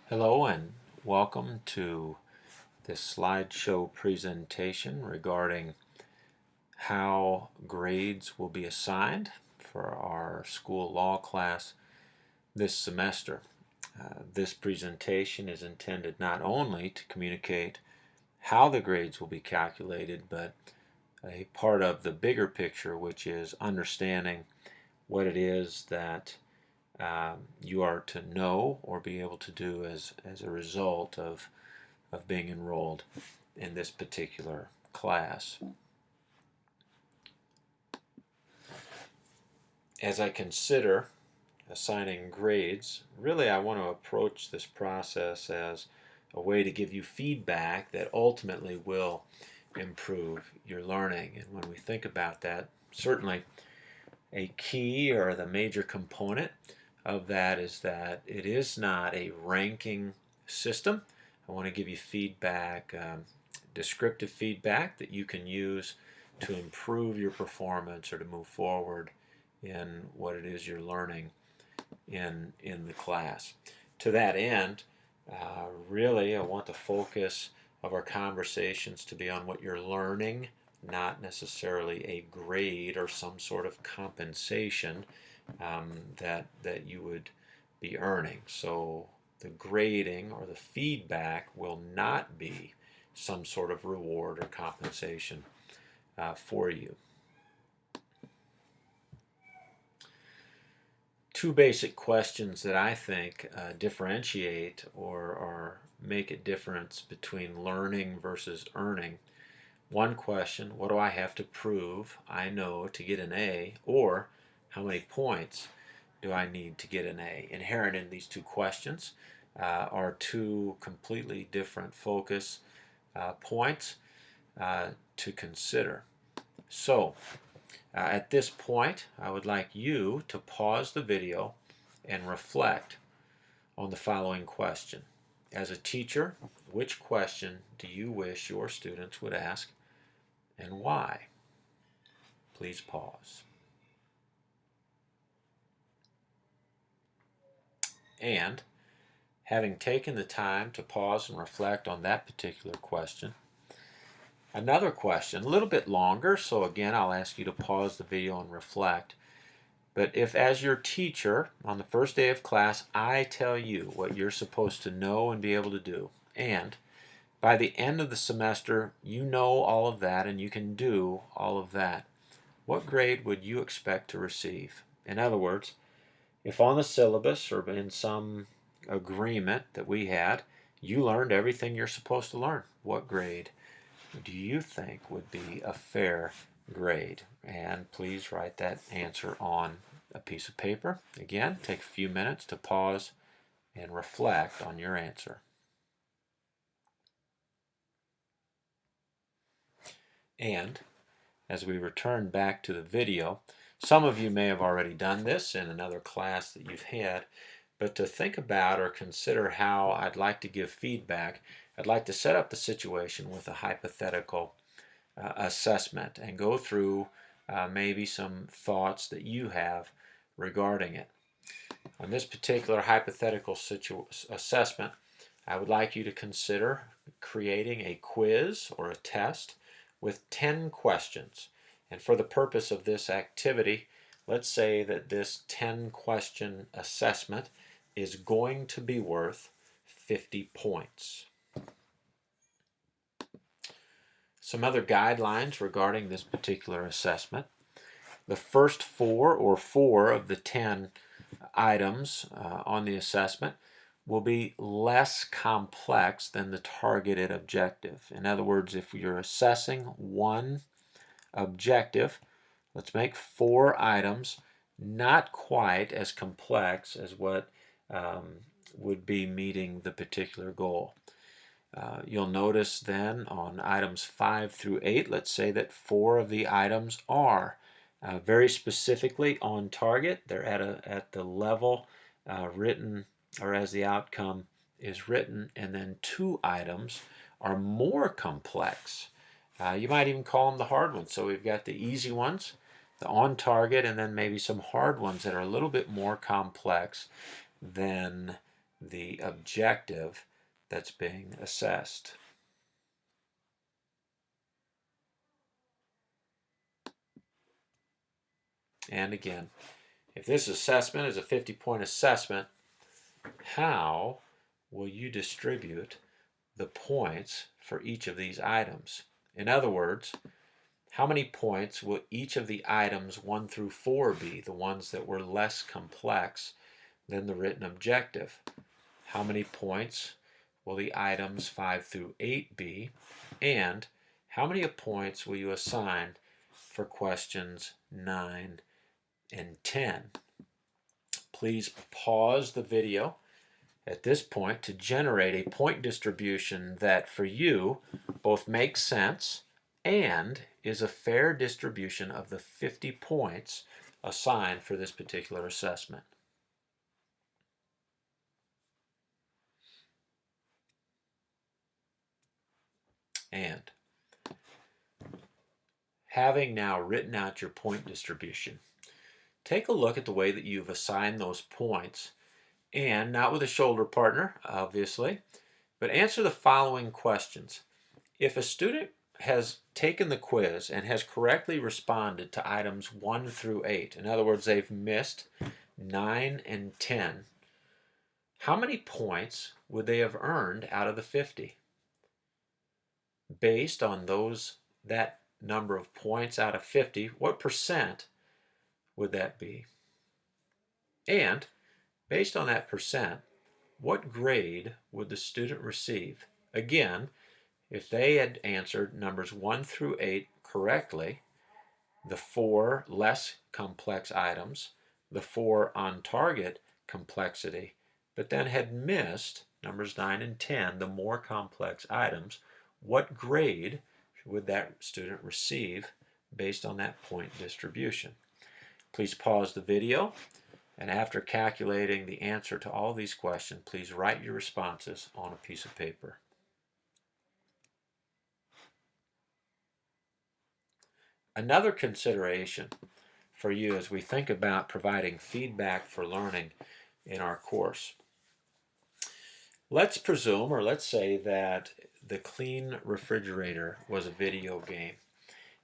Hello and welcome to this slideshow presentation regarding how grades will be assigned for our school law class this semester. This presentation is intended not only to communicate how the grades will be calculated, but a part of the bigger picture, which is understanding what it is that you are to know or be able to do as a result of being enrolled in this particular class. As I consider assigning grades, really I want to approach this process as a way to give you feedback that ultimately will improve your learning. And when we think about that, certainly a key or the major component of that is that it is not a ranking system. I want to give you feedback, descriptive feedback that you can use to improve your performance or to move forward in what it is you're learning in the class. To that end, really I want the focus of our conversations to be on what you're learning, not necessarily a grade or some sort of compensation that you would be earning. So the grading or the feedback will not be some sort of reward or compensation for you. Two basic questions that I think differentiate or make a difference between learning versus earning. One question, what do I have to prove I know to get an A, or how many points do I need to get an A? Inherent in these two questions are two completely different focus points to consider. So at this point, I would like you to pause the video and reflect on the following question. As a teacher, which question do you wish your students would ask and why? Please pause. And having taken the time to pause and reflect on that particular question, another question, a little bit longer, so again I'll ask you to pause the video and reflect. But if as your teacher on the first day of class I tell you what you're supposed to know and be able to do, and by the end of the semester you know all of that and you can do all of that, what grade would you expect to receive? In other words, if on the syllabus or in some agreement that we had, you learned everything you're supposed to learn, what grade do you think would be a fair grade? And please write that answer on a piece of paper. Again, take a few minutes to pause and reflect on your answer. And as we return back to the video, some of you may have already done this in another class that you've had, but to think about or consider how I'd like to give feedback, I'd like to set up the situation with a hypothetical assessment and go through maybe some thoughts that you have regarding it. On this particular hypothetical assessment, I would like you to consider creating a quiz or a test with 10 questions. And for the purpose of this activity, let's say that this 10-question assessment is going to be worth 50 points. Some other guidelines regarding this particular assessment. The first four of the 10 items on the assessment will be less complex than the targeted objective. In other words, if you're assessing one objective, let's make 4 items not quite as complex as what would be meeting the particular goal. You'll notice then on items 5 through 8, let's say that 4 of the items are very specifically on target. They're at the level written or as the outcome is written, and then 2 items are more complex. You might even call them the hard ones. So we've got the easy ones, the on target, and then maybe some hard ones that are a little bit more complex than the objective that's being assessed. And again, if this assessment is a 50-point assessment, how will you distribute the points for each of these items? In other words, how many points will each of the items 1 through 4 be, the ones that were less complex than the written objective? How many points will the items 5 through 8 be? And how many points will you assign for questions 9 and 10? Please pause the video at this point to generate a point distribution that for you both makes sense and is a fair distribution of the 50 points assigned for this particular assessment. And having now written out your point distribution, take a look at the way that you've assigned those points, and not with a shoulder partner, obviously, but answer the following questions. If a student has taken the quiz and has correctly responded to items 1 through 8, in other words, they've missed 9 and 10, how many points would they have earned out of the 50? Based on that number of points out of 50, what percent would that be? And based on that percent, what grade would the student receive? Again, if they had answered numbers 1 through 8 correctly, the 4 less complex items, the 4 on target complexity, but then had missed numbers 9 and 10, the more complex items, what grade would that student receive based on that point distribution? Please pause the video, and after calculating the answer to all these questions, please write your responses on a piece of paper. Another consideration for you as we think about providing feedback for learning in our course. Let's presume, or let's say that the Clean Refrigerator was a video game.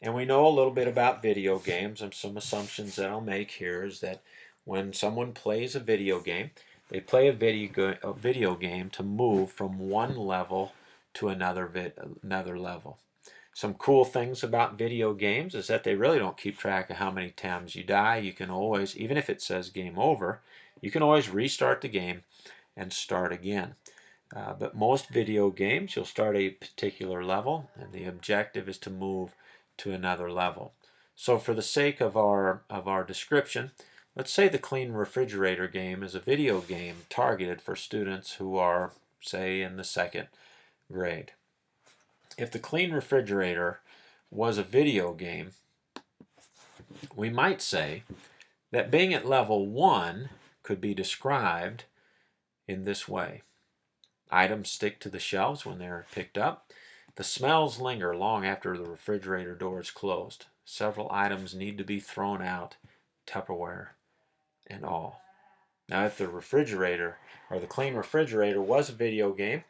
And we know a little bit about video games, and some assumptions that I'll make here is that when someone plays a video game, they play a video game to move from one level to another level. Some cool things about video games is that they really don't keep track of how many times you die. You can always, even if it says game over, you can always restart the game and start again. But most video games, you'll start a particular level, and the objective is to move to another level. So for the sake of our description, let's say the Clean Refrigerator game is a video game targeted for students who are, say, in the 2nd grade. If the Clean Refrigerator was a video game, we might say that being at level 1 could be described in this way. Items stick to the shelves when they're picked up. The smells linger long after the refrigerator door is closed. Several items need to be thrown out, Tupperware and all. Now, if the refrigerator or the Clean Refrigerator was a video game,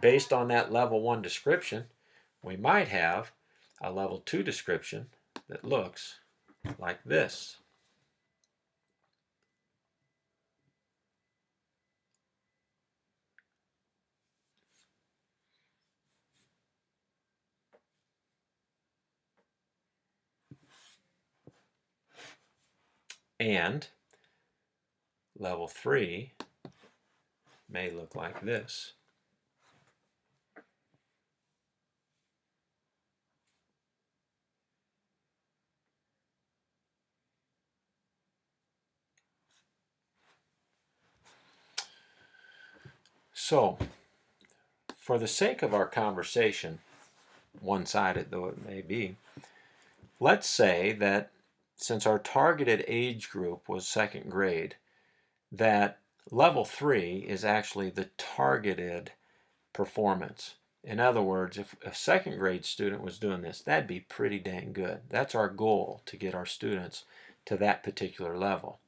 based on that level 1 description, we might have a level 2 description that looks like this. And level 3 may look like this. So, for the sake of our conversation, one-sided though it may be, let's say that since our targeted age group was 2nd grade, that level 3 is actually the targeted performance. In other words, if a 2nd grade student was doing this, that'd be pretty dang good. That's our goal, to get our students to that particular level.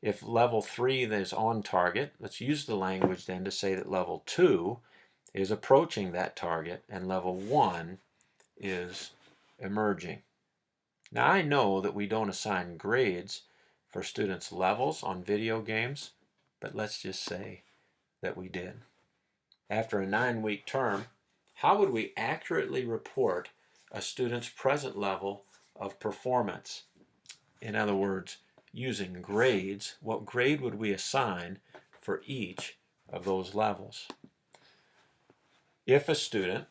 If level 3 is on target, let's use the language then to say that level 2 is approaching that target and level 1 is emerging. Now I know that we don't assign grades for students' levels on video games, but let's just say that we did. After a 9-week term, how would we accurately report a student's present level of performance? In other words, using grades, what grade would we assign for each of those levels? If a student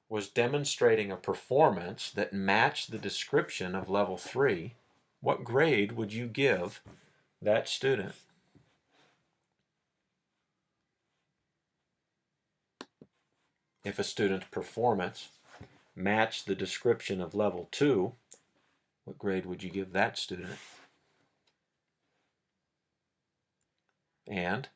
was demonstrating a performance that matched the description of level 3, what grade would you give that student? If a student's performance matched the description of level 2, what grade would you give that student? And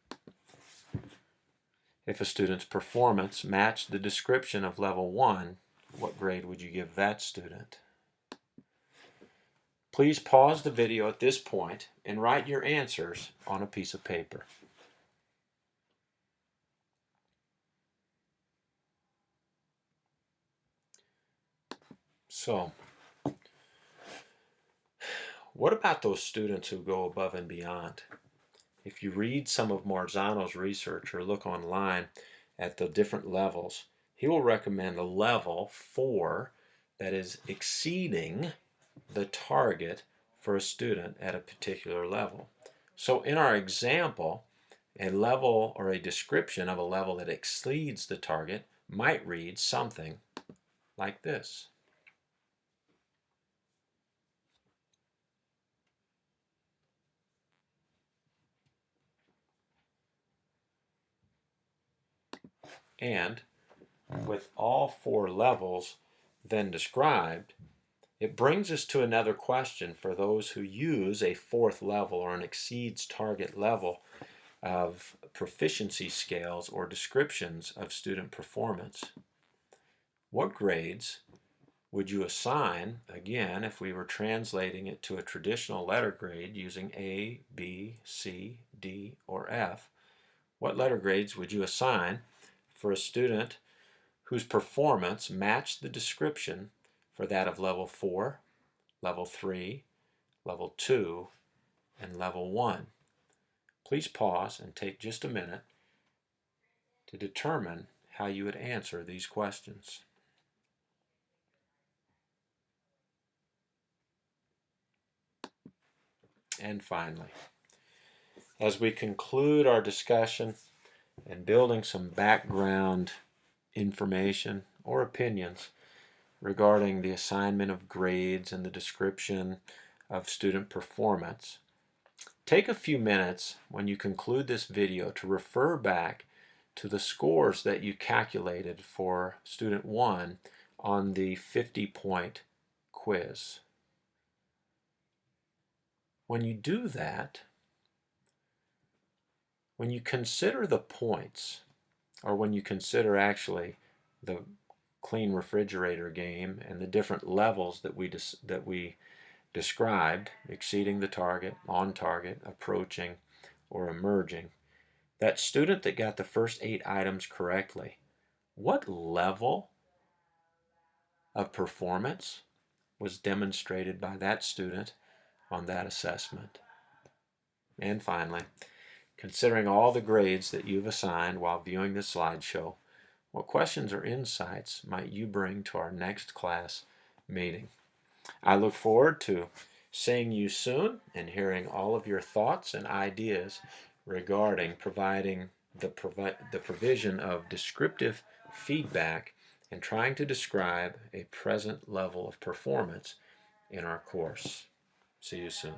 if a student's performance matched the description of level 1, what grade would you give that student? Please pause the video at this point and write your answers on a piece of paper. So, what about those students who go above and beyond? If you read some of Marzano's research or look online at the different levels, he will recommend a level 4 that is exceeding the target for a student at a particular level. So in our example, a level or a description of a level that exceeds the target might read something like this. And with all 4 levels then described, it brings us to another question for those who use a 4th level or an exceeds target level of proficiency scales or descriptions of student performance. What grades would you assign, again, if we were translating it to a traditional letter grade using A, B, C, D, or F? What letter grades would you assign for a student whose performance matched the description for that of level 4, level 3, level 2, and level 1? Please pause and take just a minute to determine how you would answer these questions. And finally, as we conclude our discussion and building some background information or opinions regarding the assignment of grades and the description of student performance, take a few minutes when you conclude this video to refer back to the scores that you calculated for student 1 on the 50-point quiz. When you do that, when you consider the points, or when you consider actually the clean refrigerator game and the different levels that we described, exceeding the target, on target, approaching, or emerging, that student that got the first 8 items correctly, what level of performance was demonstrated by that student on that assessment? And finally, considering all the grades that you've assigned while viewing this slideshow, what questions or insights might you bring to our next class meeting? I look forward to seeing you soon and hearing all of your thoughts and ideas regarding providing the provision of descriptive feedback and trying to describe a present level of performance in our course. See you soon.